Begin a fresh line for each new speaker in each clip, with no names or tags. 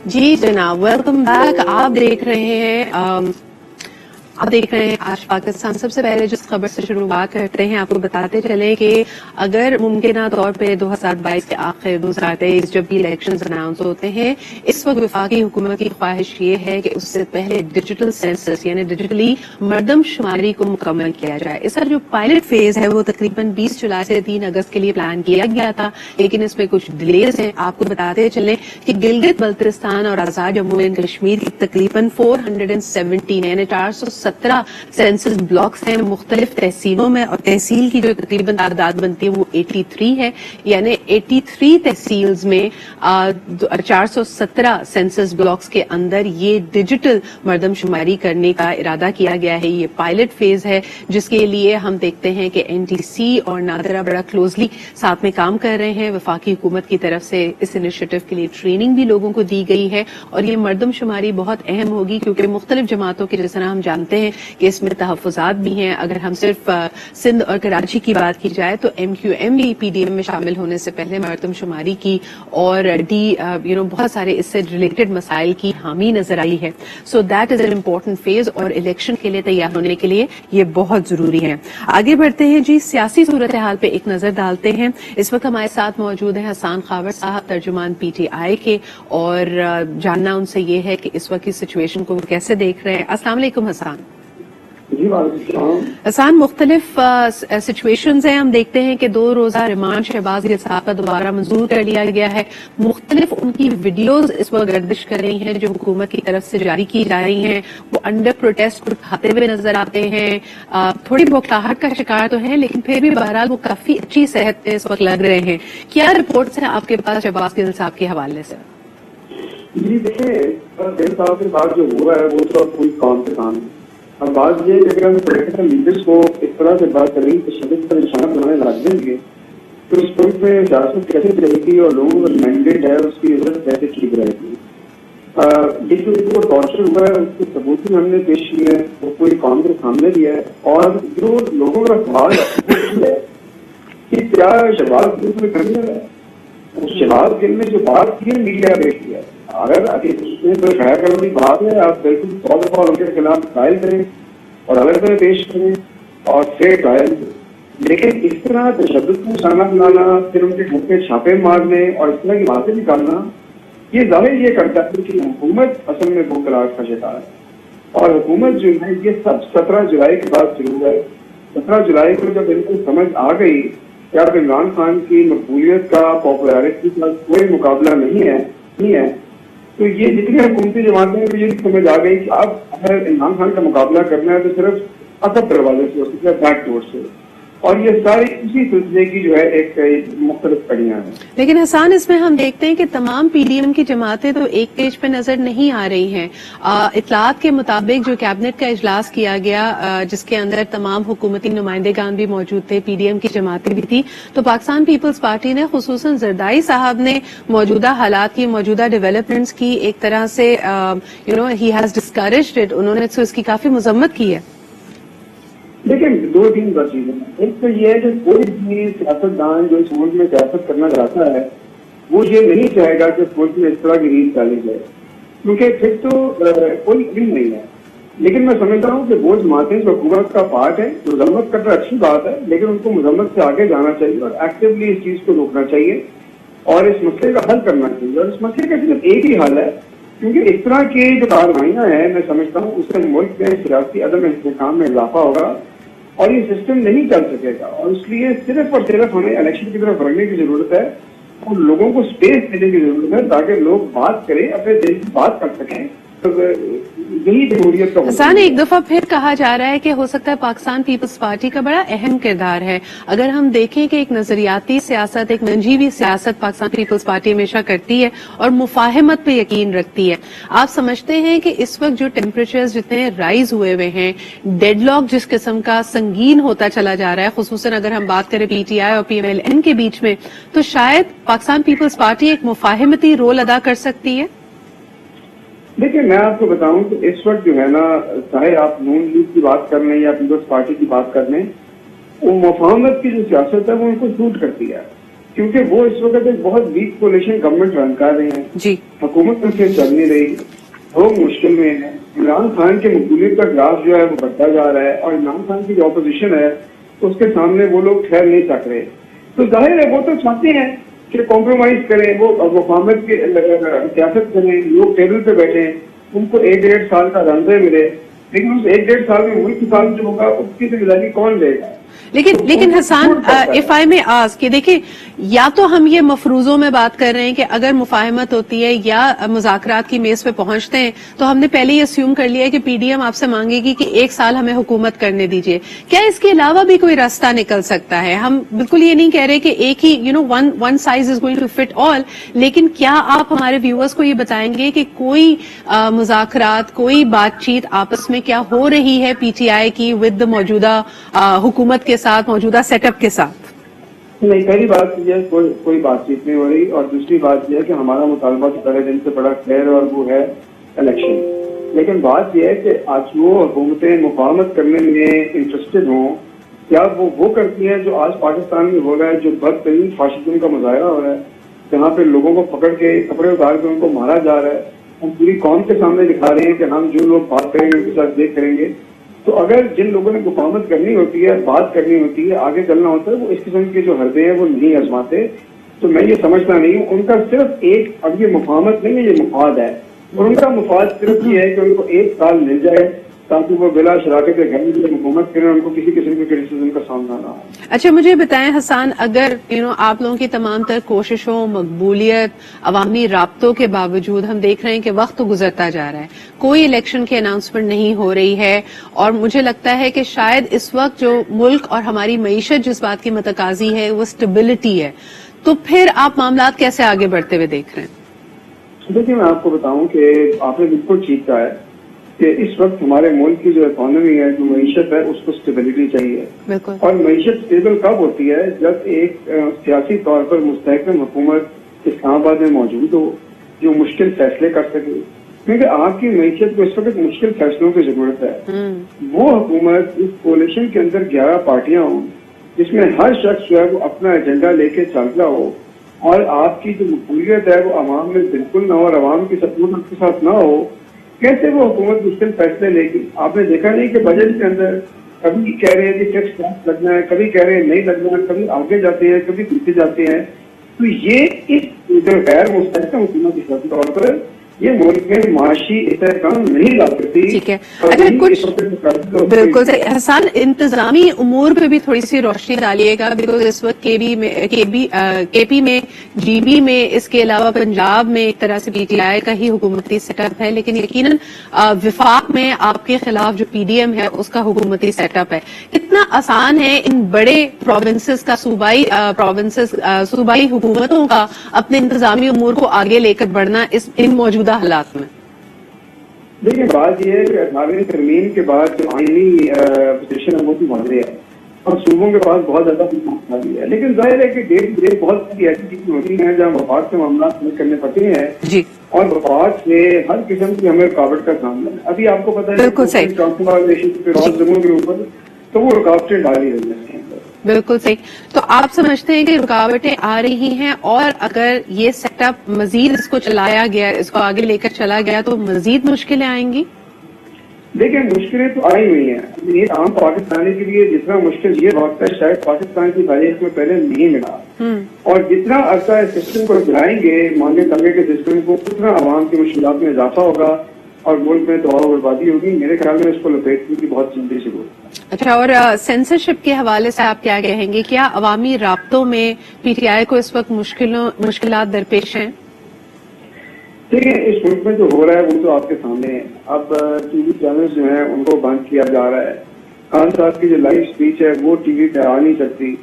جی جناب، welcome back. آپ دیکھ رہے ہیں آج پاکستان. سب سے پہلے جس خبر سے شروعات کرتے ہیں، آپ کو بتاتے چلیں کہ اگر ممکنہ طور پہ 2022 کے آخر 2023 جب بھی الیکشنز اناؤنس ہوتے ہیں، اس وقت وفاقی حکومت کی خواہش یہ ہے کہ اس سے پہلے ڈیجیٹل سینسس یعنی ڈیجیٹلی مردم شماری کو مکمل کیا جائے. اس کا جو پائلٹ فیز ہے وہ تقریباً 20 جولائی سے 3 اگست کے لیے پلان کیا گیا تھا، لیکن اس میں کچھ ڈیلیز ہیں. آپ کو بتاتے چلیں کہ گلگت بلتستان اور آزاد جموں اینڈ کشمیر کی تقریباً 417 یعنی 417 سینسس بلاکس ہیں مختلف تحصیلوں میں، اور تحصیل کی جو تقریباً تعداد بنتی ہے وہ 83 ہے. یعنی 83 تحصیلز میں 417 سینسس بلاکس کے اندر یہ ڈیجیٹل مردم شماری کرنے کا ارادہ کیا گیا ہے. یہ پائلٹ فیز ہے جس کے لیے ہم دیکھتے ہیں کہ NTC اور نادرا بڑا کلوزلی ساتھ میں کام کر رہے ہیں. وفاقی حکومت کی طرف سے اس انیشیٹو کے لیے ٹریننگ بھی لوگوں کو دی گئی ہے، اور یہ مردم شماری بہت اہم ہوگی کیونکہ مختلف جماعتوں کے جس طرح ہم جانتے ہیں کہ اس میں تحفظات بھی ہیں. اگر ہم صرف سندھ اور کراچی کی بات کی جائے تو MQM بھی PDM میں شامل ہونے سے پہلے مردم شماری کی اور بہت سارے اس سے ریلیٹڈ مسائل کی حامی نظر آئی ہے. So that is an important phase, اور الیکشن کے لیے تیار ہونے کے لیے یہ بہت ضروری ہے. آگے بڑھتے ہیں جی، سیاسی صورتحال پہ ایک نظر ڈالتے ہیں. اس وقت ہمارے ساتھ موجود ہیں حسان خاور صاحب، ترجمان PTI کے، اور جاننا ان سے یہ ہے کہ اس وقت کی سچویشن کو وہ کیسے دیکھ رہے ہیں. السلام علیکم حسان.
جی وعلیکم السلام.
حسان، مختلف سچویشنز ہیں. ہم دیکھتے ہیں کہ 2 روزہ ریمانڈ شہباز صاحب کا دوبارہ منظور کر لیا گیا ہے. مختلف ان کی ویڈیوز اس وقت گردش کر رہی ہیں جو حکومت کی طرف سے جاری کی جا رہی ہیں. وہ انڈر پروٹیسٹ کھاتے ہوئے نظر آتے ہیں. تھوڑی بوکھلاہٹ کا شکار تو ہیں، لیکن پھر بھی بہرحال وہ کافی اچھی صحت پہ اس وقت لگ رہے ہیں. کیا رپورٹس ہیں آپ کے پاس شہباز گل صاحب کے حوالے سے؟
جی دیکھیں، گل صاحب کے بعد جو ہو رہا ہے وہ تو کوئی کام سے کام ہے. اب بات یہ ہے کہ اگر ہم پولیٹیکل لیڈرس کو اس طرح سے بات کریں کہ شدت پر نشانہ بنانے لگ دیں گے تو اس پوائنٹ میں سیاست کیسے چلے گی اور لوگوں کا مینڈیٹ ہے اس کی عزت کیسے ٹھیک رہے گی. جس کو ٹارچر ہوا ہے اس کے ثبوت بھی ہم نے پیش کیے ہیں، وہ کوئی کام کے سامنے دیا ہے. اور جو لوگوں کا سوال ہے کہ کیا شہباز گل میں کمی ہے، اس شہباز گل نے جو بات کی ہے میڈیا پیش کیا ہے. اگر اس میں کوئی خیر کرنے کی بات ہے آپ بالکل 100 دفعہ ان کے خلاف ٹرائل کریں اور الگ سے پیش کریں اور پھر ٹرائل. لیکن اس طرح تشدد کو نشانہ بنانا، پھر ان کے گھر پہ چھاپے مارنے اور اس طرح کی باتیں نکالنا، یہ ظاہر یہ کرتا ہے کہ حکومت اصل میں بھوک ہڑتال کا شکار ہے. اور حکومت جو ہے یہ سب 17 جولائی کے بعد شروع ہے. 17 جولائی کو جب ان کو سمجھ آ گئی کہ اب عمران خان کی مقبولیت کا، پاپولیرٹی کا کوئی مقابلہ نہیں ہے، تو یہ جتنی حکومتی جماعتیں ہیں یہ سمجھ آ گئی کہ اب اگر عمران خان کا مقابلہ کرنا ہے تو صرف اصل دروازے سے ہو سکتا ہے، بیک ڈور سے. اور یہ ساری اسی سلسلے کی جو ہے ایک مختلف کڑیاں ہیں.
لیکن حسان، اس میں ہم دیکھتے ہیں کہ تمام PDM کی جماعتیں تو ایک پیج پہ نظر نہیں آ رہی ہیں. اطلاعات کے مطابق جو کیبنٹ کا اجلاس کیا گیا جس کے اندر تمام حکومتی نمائندگان بھی موجود تھے، PDM کی جماعتیں بھی تھی، تو پاکستان پیپلز پارٹی نے خصوصاً زردائی صاحب نے موجودہ حالات کی، موجودہ ڈیولپمنٹس کی ایک طرح سے ہی ہیز ڈسکریجڈ اٹ، انہوں نے اس کی کافی مذمت کی ہے.
لیکن 2-3 بات چیزیں. ایک تو یہ ہے کہ کوئی بھی سیاستدان جو اس ملک میں سیاست کرنا چاہتا ہے وہ یہ نہیں چاہے گا کہ اس ملک میں اس طرح کی ریت ڈالی جائے، کیونکہ پھر تو کوئی علم نہیں ہے. لیکن میں سمجھتا ہوں کہ وہ جماعتیں جو حکومت کا پارٹ ہے، مذمت کرنا اچھی بات ہے، لیکن ان کو مذمت سے آگے جانا چاہیے اور ایکٹیولی اس چیز کو روکنا چاہیے اور اس مسئلے کا حل کرنا چاہیے. اور اس مسئلے کا صرف ایک ہی حل ہے، کیونکہ اس طرح کی جو کاروائیاں ہیں میں سمجھتا ہوں اس سے ملک میں سیاسی عدم استحکام میں اضافہ ہوگا اور یہ سسٹم نہیں چل سکے گا. اور اس لیے صرف اور صرف ہمیں الیکشن کی طرف بڑھنے کی ضرورت ہے اور لوگوں کو اسپیس دینے کی ضرورت ہے تاکہ لوگ بات کریں، اپنے دل کی بات کر سکیں. یہی جمہوریت کا
حسان، ایک دفعہ پھر کہا جا رہا ہے کہ ہو سکتا ہے پاکستان پیپلز پارٹی کا بڑا اہم کردار ہے. اگر ہم دیکھیں کہ ایک نظریاتی سیاست، ایک منجیوی سیاست پاکستان پیپلز پارٹی ہمیشہ کرتی ہے اور مفاہمت پہ یقین رکھتی ہے، آپ سمجھتے ہیں کہ اس وقت جو ٹیمپریچرز جتنے رائز ہوئے ہیں، ڈیڈ لاک جس قسم کا سنگین ہوتا چلا جا رہا ہے، خصوصاً اگر ہم بات کریں PTI اور PMLN کے بیچ میں، تو شاید پاکستان پیپلز پارٹی ایک مفاہمتی رول ادا کر سکتی ہے؟
دیکھیں، میں آپ کو بتاؤں کہ اس وقت جو ہے نا، چاہے آپ نون لیگ کی بات کر لیں یا پیپلز پارٹی کی بات کر لیں، وہ مفاہمت کی جو سیاست ہے وہ ان کو سوٹ کرتی ہے. کیونکہ وہ اس وقت ایک بہت ویک کولیشن گورنمنٹ رن کر رہے ہیں.
جی
حکومت ان سے چل نہیں رہی, لوگ مشکل میں ہیں. عمران خان کی مقبولیت کا گراف جو ہے وہ بڑھتا جا رہا ہے, اور عمران خان کی جو اپوزیشن ہے اس کے سامنے وہ لوگ ٹھہر نہیں سک رہے. تو ظاہر ہے وہ تو چاہتے ہیں کہ کمپرومائز کریں, وہ وفامت کی سیاست کریں, لوگ ٹیبل پہ بیٹھیں, ان کو 1-1.5 سال کا رن دے ملے, لیکن اس 1-1.5 سال میں ملک کے ساتھ جو ہوگا اس کی ذمہ داری کون لے گا؟
لیکن حسان, اف آئی میں آس کہ دیکھیں, یا تو ہم یہ مفروضوں میں بات کر رہے ہیں کہ اگر مفاہمت ہوتی ہے یا مذاکرات کی میز پہ پہنچتے ہیں تو ہم نے پہلے ہی اسیوم کر لیا کہ پی ڈی ایم آپ سے مانگے گی کہ 1 سال ہمیں حکومت کرنے دیجیے. کیا اس کے علاوہ بھی کوئی راستہ نکل سکتا ہے؟ ہم بالکل یہ نہیں کہہ رہے کہ ایک ہی one size is going to fit all, لیکن کیا آپ ہمارے ویورز کو یہ بتائیں گے کہ کوئی مذاکرات, کوئی بات چیت آپس میں کیا ہو رہی ہے پی ٹی آئی کی ود دا موجودہ حکومت کے ساتھ, موجودہ سیٹ اپ کے ساتھ؟
نہیں, پہلی بات یہ ہے کوئی بات چیت نہیں ہو رہی, اور دوسری بات یہ ہے کہ ہمارا مطالبہ تو پہلے دن سے بڑا خیر اور وہ ہے الیکشن. لیکن بات یہ ہے کہ آج وہ حکومتیں مفاہمت کرنے میں انٹرسٹڈ ہوں, کیا وہ کرتی ہیں جو آج پاکستان میں ہو رہا ہے, جو بدترین فاشزم کا مظاہرہ ہو رہا ہے, جہاں پہ لوگوں کو پکڑ کے کپڑے اتار کے ان کو مارا جا رہا ہے. ہم پوری قوم کے سامنے دکھا رہے ہیں کہ ہم جو لوگ بات کریں گے ان کے ساتھ دیکھ کریں گے. تو اگر جن لوگوں نے مفاہمت کرنی ہوتی ہے, بات کرنی ہوتی ہے, آگے چلنا ہوتا ہے, وہ اس قسم کے جو حربے ہیں وہ نہیں آزماتے. تو میں یہ سمجھتا نہیں ہوں, ان کا صرف ایک, اب یہ مفاہمت نہیں ہے, یہ مفاد ہے, اور ان کا مفاد صرف یہ ہے کہ ان کو 1 سال مل جائے تاکہ وہ بلا شراکت کے گھر میں حکومت کریں, ان کو کسی قسم کے کرٹیسزم کا سامنا نہ ہو.
اچھا, مجھے بتائیں حسان, اگر آپ لوگوں کی تمام تر کوششوں, مقبولیت, عوامی رابطوں کے باوجود ہم دیکھ رہے ہیں کہ وقت تو گزرتا جا رہا ہے, کوئی الیکشن کی اناؤنسمنٹ نہیں ہو رہی ہے, اور مجھے لگتا ہے کہ شاید اس وقت جو ملک اور ہماری معیشت جس بات کی متقاضی ہے وہ اسٹیبلٹی ہے, تو پھر آپ معاملات کیسے آگے بڑھتے ہوئے دیکھ رہے ہیں؟
دیکھیے, میں آپ کو بتاؤں کہ آپ نے بالکل ٹھیک کہا ہے کہ اس وقت ہمارے ملک کی جو اکانومی ہے, جو معیشت ہے, اس کو اسٹیبلٹی چاہیے.
بالکل.
اور معیشت اسٹیبل کب ہوتی ہے؟ جب ایک سیاسی طور پر مستحکم حکومت اسلام آباد میں موجود ہو, جو مشکل فیصلے کر سکے, کیونکہ آپ کی معیشت کو اس وقت مشکل فیصلوں کی ضرورت ہے. وہ حکومت اس کولیشن کے اندر 11 پارٹیاں ہوں, جس میں ہر شخص جو ہے وہ اپنا ایجنڈا لے کے چل رہا ہو, اور آپ کی جو مقبولیت ہے وہ عوام میں بالکل نہ ہو, اور عوام کی سپورٹ آپ کے ساتھ نہ ہو, کیسے وہ حکومت مشکل فیصلے لے گی؟ آپ نے دیکھا نہیں کہ بجٹ کے اندر کبھی کہہ رہے ہیں کہ ٹیکس ٹیکس لگنا ہے, کبھی کہہ رہے ہیں نہیں لگنا ہے, کبھی آگے جاتے ہیں, کبھی پیچھے جاتے ہیں. تو یہ اس جو غیر مستحکم حکومت کی طور پر یہ ملک میں معاشی استحکام نہیں لا سکتی.
ٹھیک ہے, اچھا کچھ بالکل صحیح. حسان, انتظامی امور پہ بھی تھوڑی سی روشنی ڈالیے گا, بیکاز اس وقت کے پی میں, جی بی میں, اس کے علاوہ پنجاب میں ایک طرح سے پی ٹی آئی کا ہی حکومتی سیٹ اپ ہے, لیکن یقیناً وفاق میں آپ کے خلاف جو پی ڈی ایم ہے اس کا حکومتی سیٹ اپ ہے. کتنا آسان ہے ان بڑے پروونسز کا, صوبائی حکومتوں کا اپنے انتظامی امور کو آگے لے کر بڑھنا ان موجودہ حالات میں؟
دیکھیں, بات یہ ہے کہ 18ویں ترمیم کے بعد جو آئینی پوزیشن ہے وہ بھی واضح ہے, اور صوبوں کے پاس بہت زیادہ ہے, لیکن ظاہر ہے کہ ڈیٹ بہت ساری ایسی چیزیں ہوتی ہیں جہاں وفاق سے معاملات حل کرنے پڑتے ہیں جی, اور وفاق سے ہر قسم کی ہمیں رکاوٹ کا سامنا ہے. ابھی آپ کو پتا ہے کے اوپر تو وہ رکاوٹیں ڈالی رہی ہیں.
بالکل صحیح. تو آپ سمجھتے ہیں کہ رکاوٹیں آ رہی ہیں, اور اگر یہ سیٹ اپ مزید اس کو چلایا گیا, اس کو آگے لے کر چلا گیا, تو مزید مشکلیں آئیں گی؟
دیکھیں, مشکلیں تو آئی ہوئی ہیں. یہ عام پاکستانی کے لیے جتنا مشکل یہ وقت ہے شاید پاکستان کی تاریخ میں پہلے نہیں ملا, اور جتنا عرصہ اس سسٹم کو چلائیں گے, مانگے تنگے کے سسٹم کو, اتنا عوام کی مشکلات میں اضافہ ہوگا اور ملک میں تباہ و بربادی ہوگی. میرے خیال میں اس کو لپیٹنے کی بہت جلدی سے ضرورت ہے.
اچھا, اور سینسرشپ کے حوالے سے آپ کیا کہیں گے؟ کیا عوامی رابطوں میں پی ٹی آئی کو اس وقت مشکلات درپیش ہیں؟
دیکھیں, اس ملک میں جو ہو رہا ہے وہ تو آپ کے سامنے ہے. اب ٹی وی چینلز جو ہیں ان کو بند کیا جا رہا ہے. خان صاحب کی جو لائیو اسپیچ ہے وہ ٹی وی پہ آ نہیں سکتی.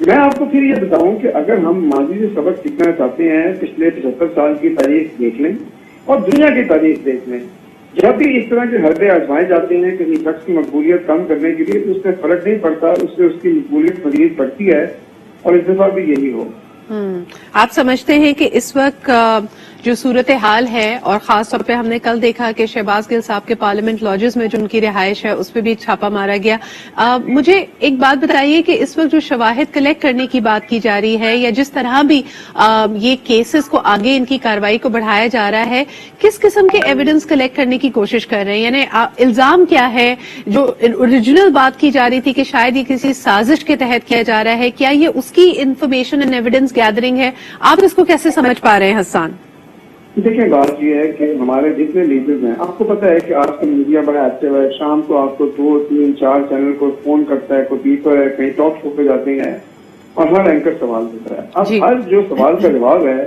میں آپ کو پھر یہ بتاؤں کہ اگر ہم ماضی سے سبق سیکھنا چاہتے ہیں, پچھلے 75 سال کی تاریخ دیکھ لیں اور دنیا کی تاریخ دیکھ لیں, جب بھی اس طرح کے حربے آزمائے جاتے ہیں کسی شخص کی مقبولیت کم کرنے کے لیے, تو اس سے فرق نہیں پڑتا, اس سے اس کی مقبولیت مزید بڑھتی ہے, اور اس دفعہ بھی یہی ہو.
آپ سمجھتے ہیں کہ اس وقت جو صورتحال ہے، اور خاص طور پہ ہم نے کل دیکھا کہ شہباز گل صاحب کے پارلیمنٹ لاجز میں جو ان کی رہائش ہے اس پہ بھی چھاپا مارا گیا. مجھے ایک بات بتائیے کہ اس وقت جو شواہد کلیکٹ کرنے کی بات کی جا رہی ہے، یا جس طرح بھی یہ کیسز کو آگے ان کی کارروائی کو بڑھایا جا رہا ہے، کس قسم کے ایویڈنس کلیکٹ کرنے کی کوشش کر رہے ہیں؟ یعنی الزام کیا ہے؟ جو اوریجنل بات کی جا رہی تھی کہ شاید یہ کسی سازش کے تحت کیا جا رہا ہے، کیا یہ اس کی انفارمیشن اینڈ ایویڈنس گیدرنگ ہے؟ آپ اس کو کیسے سمجھ پا رہے ہیں حسان؟
دیکھیں، بات یہ ہے کہ ہمارے جتنے لیڈرز ہیں، آپ کو پتا ہے کہ آج کل میڈیا بڑا ایکٹیو ہے. شام کو آپ کو 2 3 4 چینل کو فون کرتا ہے، کوئی پیپر ہے، کہیں ٹاک شو پہ جاتے ہیں اور ہر اینکر سوال دیتا ہے. اب ہر جو سوال کا جواب ہے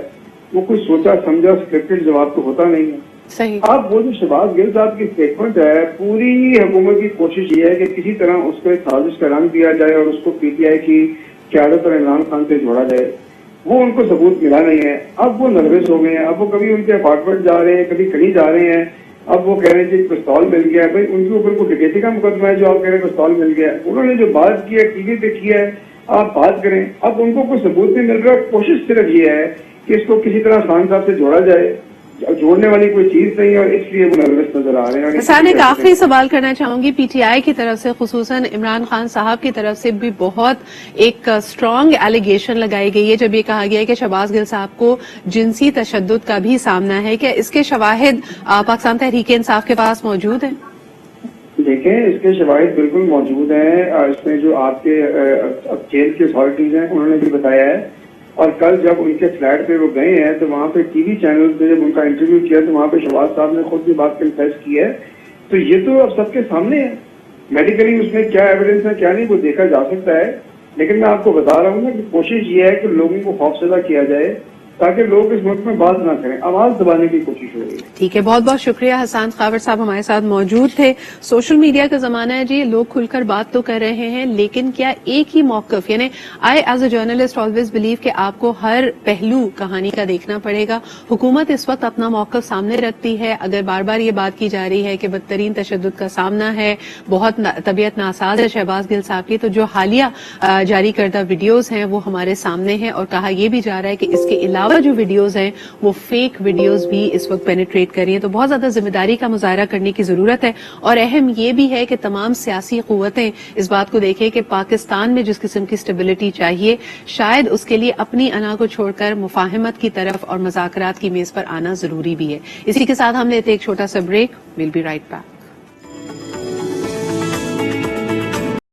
وہ کوئی سوچا سمجھا اسکرپٹڈ جواب تو ہوتا نہیں ہے.
صحیح.
اب وہ جو شہباز گل صاحب کی اسٹیٹمنٹ ہے، پوری حکومت کی کوشش یہ ہے کہ کسی طرح اس کو ایک سازش کا رنگ دیا جائے اور اس کو پی ٹی آئی کی قیادت اور عمران خان سے جوڑا جائے. وہ ان کو ثبوت ملا نہیں ہے. اب وہ نروس ہو گئے ہیں. اب وہ کبھی ان کے اپارٹمنٹ جا رہے ہیں، کبھی کہیں جا رہے ہیں. اب وہ کہہ رہے ہیں کہ پستول مل گیا ہے. بھائی ان کے اوپر کوئی ڈکیتی کا مقدمہ ہے جو آپ کہہ رہے ہیں پستول مل گیا ہے؟ انہوں نے جو بات کی ہے ٹی وی پہ کی ہے، آپ بات کریں. اب ان کو کوئی ثبوت نہیں مل رہا. کوشش صرف یہ ہے کہ اس کو کسی طرح خان صاحب سے جوڑا جائے. جوڑنے والی کوئی چیز نہیں ہے اور اس لیے وہ نروس نظر آ رہے ہیں.
حسان، ایک آخری سوال کرنا چاہوں گی. پی ٹی آئی کی طرف سے، خصوصاً عمران خان صاحب کی طرف سے بھی بہت ایک اسٹرانگ ایلیگیشن لگائی گئی ہے جب یہ کہا گیا ہے کہ شہباز گل صاحب کو جنسی تشدد کا بھی سامنا ہے. کیا اس کے شواہد پاکستان تحریک انصاف کے پاس موجود ہیں؟
دیکھیں، اس کے شواہد بالکل موجود ہیں. اس میں جو آپ کے جیل کی اتھارٹیز ہیں انہوں نے بھی بتایا ہے. اور کل جب ان کے فلیٹ پہ وہ گئے ہیں تو وہاں پہ ٹی وی چینل پہ جب ان کا انٹرویو کیا تو وہاں پہ شہباز صاحب نے خود بھی بات کنفیس کی ہے. تو یہ تو اب سب کے سامنے ہے. میڈیکلی اس میں کیا ایویڈنس ہے کیا نہیں وہ دیکھا جا سکتا ہے. لیکن میں آپ کو بتا رہا ہوں نا کہ کوشش یہ ہے کہ لوگوں کو خوفزدہ کیا جائے تاکہ لوگ اس ملک میں بات نہ کریں. آواز دبانے کی کوشش ہو رہی ہے.
ٹھیک ہے، بہت بہت شکریہ. حسان خاور صاحب ہمارے ساتھ موجود تھے. سوشل میڈیا کا زمانہ ہے جی، لوگ کھل کر بات تو کر رہے ہیں، لیکن کیا ایک ہی موقف، یعنی I as a journalist always believe کہ آپ کو ہر پہلو کہانی کا دیکھنا پڑے گا. حکومت اس وقت اپنا موقف سامنے رکھتی ہے. اگر بار بار یہ بات کی جا رہی ہے کہ بدترین تشدد کا سامنا ہے، بہت طبیعت ناساز ہے شہباز گل صاحب کی، تو جو حالیہ جاری کردہ ویڈیوز ہیں وہ ہمارے سامنے ہیں. اور کہا یہ بھی جا رہا ہے کہ اس کے علاوہ جو ویڈیوز ہیں وہ فیک ویڈیوز بھی اس وقت پینیٹریٹ کر رہی ہیں. تو بہت زیادہ ذمہ داری کا مظاہرہ کرنے کی ضرورت ہے. اور اہم یہ بھی ہے کہ تمام سیاسی قوتیں اس بات کو دیکھیں کہ پاکستان میں جس قسم کی سٹیبلٹی چاہیے، شاید اس کے لیے اپنی انا کو چھوڑ کر مفاہمت کی طرف اور مذاکرات کی میز پر آنا ضروری بھی ہے. اسی کے ساتھ ہم لیتے ایک چھوٹا سا break. We'll be right back.